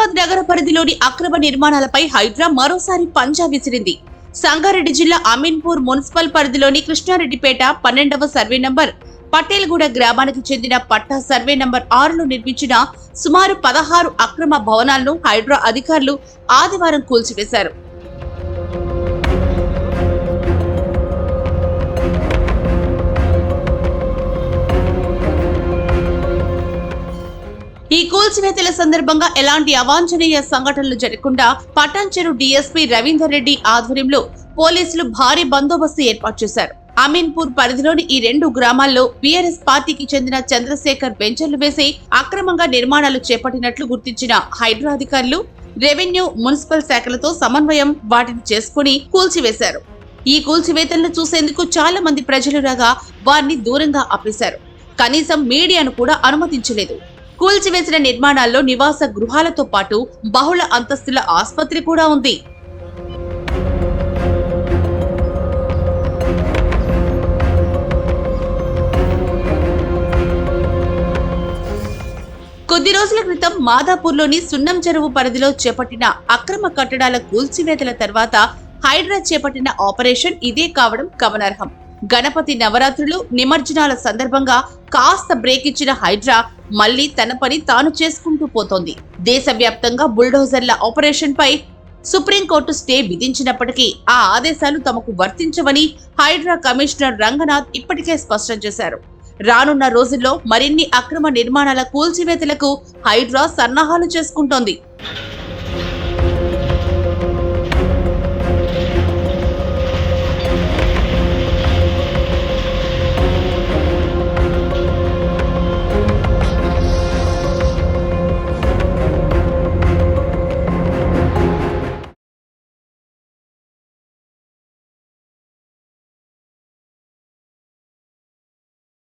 హైదరాబాద్ నగర పరిధిలోని అక్రమ నిర్మాణాలపై హైడ్రా మరోసారి పంజా విసిరింది. సంగారెడ్డి జిల్లా అమీన్పూర్ మున్సిపల్ పరిధిలోని కృష్ణారెడ్డిపేట 12వ సర్వే నంబర్ పటేల్గూడ గ్రామానికి చెందిన పట్టా సర్వే నంబర్ 6లో నిర్మించిన సుమారు 16 అక్రమ భవనాలను హైడ్రా అధికారులు ఆదివారం కూల్చివేశారు. ఈ కూల్చివేతల సందర్భంగా ఎలాంటి అవాంఛనీయ సంఘటనలు జరగకుండా పటాన్చెరు డీఎస్పీ రవీందర్ రెడ్డి ఆధ్వర్యంలో పోలీసులు భారీ బందోబస్తు ఏర్పాటు చేశారు. అమీన్పూర్ పరిధిలోని ఈ 2 గ్రామాల్లో బీఆర్ఎస్ పార్టీకి చెందిన చంద్రశేఖర్ బెంచర్లు వేసి అక్రమంగా నిర్మాణాలు చేపట్టినట్లు గుర్తించిన హైడ్రా అధికారులు రెవెన్యూ, మున్సిపల్ శాఖలతో సమన్వయం వాటిని చేసుకుని కూల్చివేశారు. ఈ కూల్చివేతలను చూసేందుకు చాలా మంది ప్రజలు రాగా వారిని దూరంగా ఆపేశారు. కనీసం మీడియాను కూడా అనుమతించలేదు. కూల్చివేసిన నిర్మాణాల్లో నివాస గృహాలతో పాటు బహుళ అంతస్తుల ఆసుపత్రి కూడా ఉంది. కొద్ది రోజుల క్రితం మాదాపూర్లోని సున్నం చెరువు పరిధిలో చేపట్టిన అక్రమ కట్టడాల కూల్చివేతల తర్వాత హైడ్రా చేపట్టిన ఆపరేషన్ ఇదే కావడం గమనార్హం. గణపతి నవరాత్రులు, నిమజ్జనాల సందర్భంగా కాస్త బ్రేక్ ఇచ్చిన హైడ్రా మళ్లీ తన పని తాను చేసుకుంటూ పోతోంది. దేశవ్యాప్తంగా బుల్డోజర్ల ఆపరేషన్ పై సుప్రీంకోర్టు స్టే విధించినప్పటికీ ఆ ఆదేశాలు తమకు వర్తించవని హైడ్రా కమిషనర్ రంగనాథ్ ఇప్పటికే స్పష్టం చేశారు. రానున్న రోజుల్లో మరిన్ని అక్రమ నిర్మాణాల కూల్చివేతలకు హైడ్రా సన్నాహాలు చేసుకుంటోంది.